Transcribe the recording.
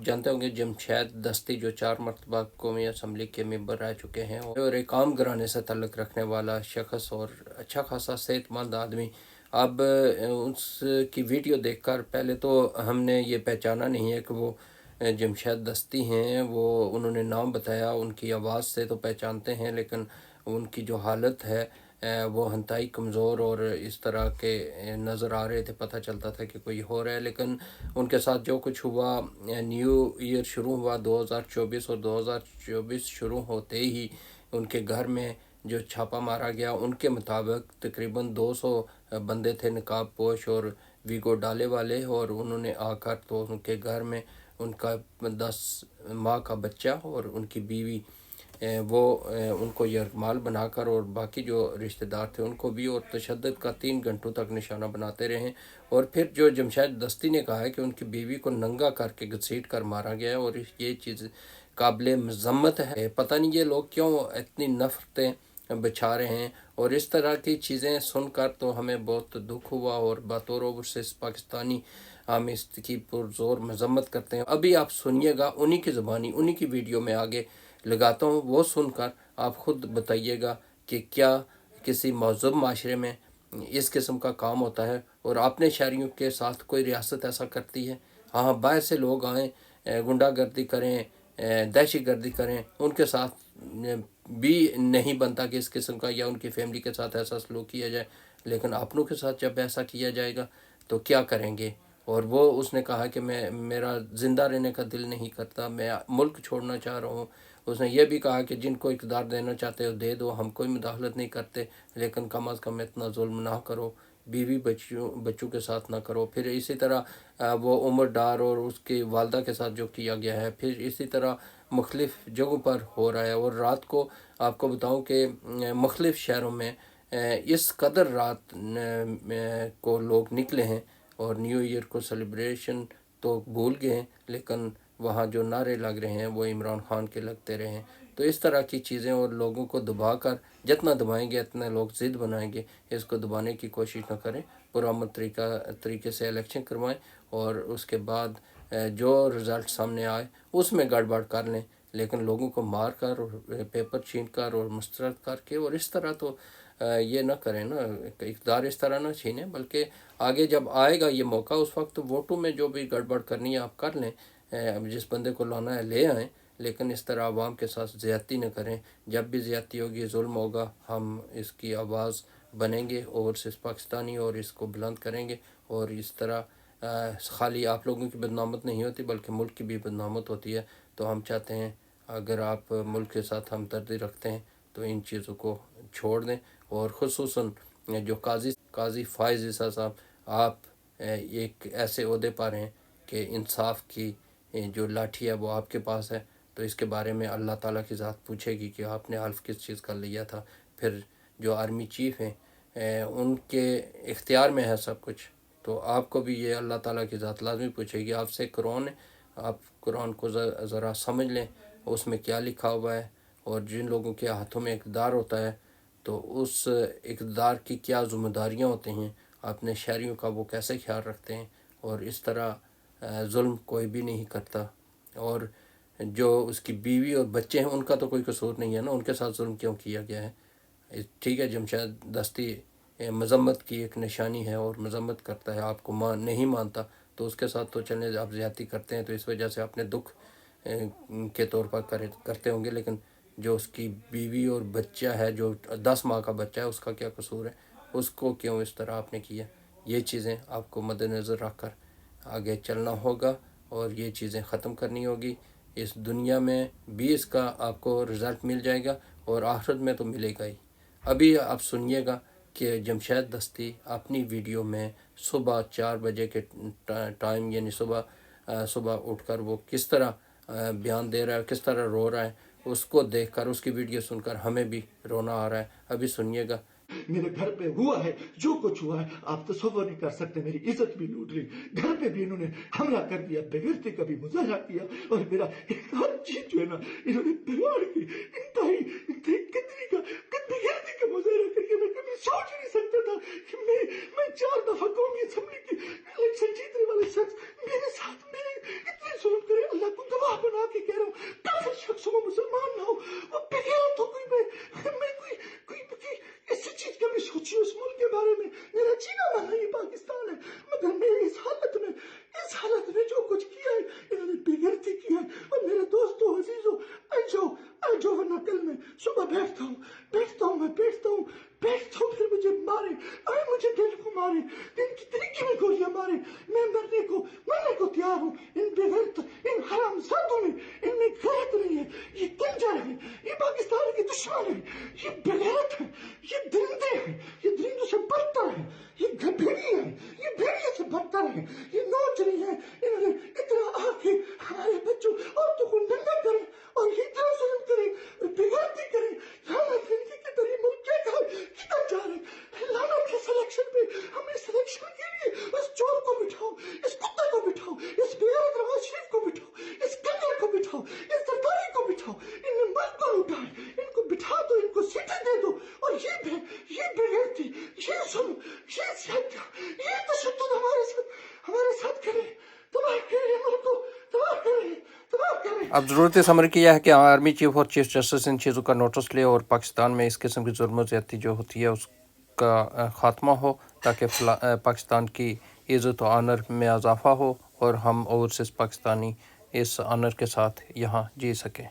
जानते होंगे जमशेद दस्ती जो 4 मरतबा कौमी असम्बली के मेंबर रह चुके हैं और एक आम घराने से ताल्लुक़ रखने वाला शख्स और अच्छा खासा सेहतमंद आदमी। अब उसकी वीडियो देखकर पहले तो हमने ये पहचाना नहीं है कि वो जमशेद दस्ती हैं। वो उन्होंने नाम बताया, उनकी आवाज़ से तो पहचानते हैं, लेकिन उनकी जो हालत है वो हंताई कमज़ोर और इस तरह के नज़र आ रहे थे। पता चलता था कि कोई हो रहा है, लेकिन उनके साथ जो कुछ हुआ, न्यू ईयर शुरू हुआ 2024 और 2024 शुरू होते ही उनके घर में जो छापा मारा गया, उनके मुताबिक तकरीबन 200 बंदे थे नकाब पोश और वीगो डाले वाले, और उन्होंने आकर तो उनके घर में उनका 10 माह का बच्चा और उनकी बीवी वो उनको यरगमाल बनाकर और बाकी जो रिश्तेदार थे उनको भी और तशद्दुद का 3 घंटों तक निशाना बनाते रहे। और फिर जो जमशेद दस्ती ने कहा है कि उनकी बीवी को नंगा करके घसीट कर मारा गया है, और ये चीज़ काबिल मज़म्मत है। पता नहीं ये लोग क्यों इतनी नफ़रतें बिछा रहे हैं, और इस तरह की चीज़ें सुनकर तो हमें बहुत दुख हुआ। और बतौर से पाकिस्तानी हम इसकी पुरज़ोर मज़म्मत करते हैं। अभी आप सुनिएगा उन्हीं की ज़बानी, उन्हीं की वीडियो में आगे लगाता हूँ, वो सुनकर आप ख़ुद बताइएगा कि क्या किसी महज़ूब माशरे में इस किस्म का काम होता है और अपने शहरियों के साथ कोई रियासत ऐसा करती है। हाँ, बाहर से लोग आएँ, गुंडागर्दी करें, दहशत गर्दी करें, उनके साथ भी नहीं बनता कि इस किस्म का या उनकी फैमिली के साथ ऐसा सलूक किया जाए, लेकिन अपनों के साथ जब ऐसा किया जाएगा तो क्या करेंगे। और वो उसने कहा कि मेरा ज़िंदा रहने का दिल नहीं करता, मैं मुल्क छोड़ना चाह रहा हूँ। उसने ये भी कहा कि जिनको इक़्तिदार देना चाहते हो दे दो, हम कोई मुदाखलत नहीं करते, लेकिन कम अज़ कम इतना जुल्म ना करो, बीवी बच्चों के साथ ना करो। फिर इसी तरह वो उमर डार और उसकी वालदा के साथ जो किया गया है, फिर इसी तरह मुख्तलिफ़ जगहों पर हो रहा है। और रात को आपको बताऊं कि मुख्तलिफ़ शहरों में इस कदर रात को लोग निकले हैं और न्यू ईयर को सेलिब्रेशन तो भूल गए हैं, लेकिन वहाँ जो नारे लग रहे हैं वो इमरान खान के लगते रहे हैं। तो इस तरह की चीज़ें, और लोगों को दबा कर जितना दबाएंगे इतने लोग ज़िद बनाएंगे। इसको दबाने की कोशिश न करें, पुरअमन तरीके से इलेक्शन करवाएं और उसके बाद जो रिज़ल्ट सामने आए उसमें गड़बड़ कर लें, लेकिन लोगों को मार कर और पेपर छीन कर और मुस्तरद करके और इस तरह तो ये ना करें ना, इक़्तिदार इस तरह ना छीनें। बल्कि आगे जब आएगा ये मौका, उस वक्त वोटों में जो भी गड़बड़ करनी है आप कर लें, जिस बंदे को लाना है ले आएँ, लेकिन इस तरह आवाम के साथ ज़्यादती न करें। जब भी ज़्यादती होगी, जुल्म होगा, हम इसकी आवाज़ बनेंगे और सिर्फ पाकिस्तानी और इसको बुलंद करेंगे। और इस तरह खाली आप लोगों की बदनामत नहीं होती बल्कि मुल्क की भी बदनामत होती है। तो हम चाहते हैं अगर आप मुल्क के साथ हमदर्दी रखते हैं तो इन चीज़ों को छोड़ दें। और ख़ुसूसन जो काजी फ़ाइज़ ईसा साहब, आप एक ऐसे ओहदे पर हैं कि इंसाफ की जो लाठी है वो आपके पास है, तो इसके बारे में अल्लाह ताला की ज़ात पूछेगी कि आपने हल्फ किस चीज़ का लिया था। फिर जो आर्मी चीफ़ हैं उनके इख्तियार में है सब कुछ, तो आपको भी ये अल्लाह ताला की ज़ात लाजमी पूछेगी। आपसे कुरान है, आप कुरान को ज़रा समझ लें, उसमें क्या लिखा हुआ है। और जिन लोगों के हाथों में इक़्तिदार होता है तो उस इक़्तिदार की क्या ज़िम्मेदारियाँ होती हैं, अपने शहरियों का वो कैसे ख्याल रखते हैं। और इस तरह जुल्म कोई भी नहीं करता। और जो उसकी बीवी और बच्चे हैं उनका तो कोई कसूर नहीं है ना, उनके साथ जुल्म क्यों किया गया है। ठीक है, जमशेद दस्ती मज़म्मत की एक निशानी है और मज़म्मत करता है, आपको नहीं मानता तो उसके साथ तो चलें, आप ज़्यादती करते हैं तो इस वजह से अपने दुख के तौर पर करते होंगे, लेकिन जो उसकी बीवी और बच्चा है, जो 10 माह का बच्चा है, उसका क्या कसूर है, उसको क्यों इस तरह आपने किया। ये चीज़ें आपको मद्देनज़र रख कर आगे चलना होगा और ये चीज़ें ख़त्म करनी होगी। इस दुनिया में भी इसका आपको रिज़ल्ट मिल जाएगा और आखिरत में तो मिलेगा ही। अभी आप सुनिएगा कि जमशेद दस्ती अपनी वीडियो में सुबह 4 बजे के टाइम, यानी सुबह उठकर वो किस तरह बयान दे रहा है, किस तरह रो रहा है। उसको देखकर, उसकी वीडियो सुनकर हमें भी रोना आ रहा है। अभी सुनिएगा। मेरे घर पे हुआ है जो कुछ हुआ है, आप तसव्वुर नहीं कर सकते। मेरी इज्जत भी लूट ली, घर पे भी इन्होंने हमला कर दिया, बेगैरती का भी मुजाहरा किया, और मेरा हर चीज जो है ना इन्होंने बिगाड़ दी। इंतहाई कितनी बेगैरती का मुजाहरा करके मैं कभी सोच नहीं सकता था कि मैं 4 दफा कौमी असम्बली की इलेक्शन जीतने वाले शख्स मेरे साथ इतने जुल्म करे। अल्लाह को मारे, मैं मरने को तैयार हूँ। इन बेगैरत, इन हरामजादों में, इनमें गैरत नहीं है। ये किंजर है, ये पाकिस्तान के दुश्मन है, ये बेगैरत है, ये दरिंदे हैं, ये दरिंदों से बदतर है, ये भेड़िए हैं, ये भेड़िए से बदतर है, ये नौजवान है। इन्होंने इतना आके हमारे बच्चों औरतों को नंगा करे और ये इतना जुल्म करे, बेगैरती करे। लानत इनकी किधर, ये मुल्क क्या किधर जा रहे हैं? लानत है सिलेक्शन पे। हमें सिलेक्शन के लिए इस चोर को बिठाओ, इस कुत्ते को बिठाओ, इस बेगैरत नवाज शरीफ को बिठाओ, इस कंजर को बिठाओ, इस सरदारी को बिठाओ। इनने मुल्क को लूटा है, इनको बिठा दो, इनको सीटें दे दो। और ये बेगैरती, ये जुल्म, ये सत्या, ये तशद्दुद हमारे साथ करे, तबाह करे मुल्क को, तबाह करे, तबाह करे। अब ज़रूरत इस अमर की यह है कि आर्मी चीफ और चीफ जस्टिस इन चीज़ों का नोटिस ले और पाकिस्तान में इस किस्म की जुल्म ज़्यादती जो होती है उसका ख़ात्मा हो, ताकि पाकिस्तान की इज़्ज़त और आनर में इजाफ़ा हो और हम ओवरसीज़ पाकिस्तानी इस आनर के साथ यहाँ जी सकें।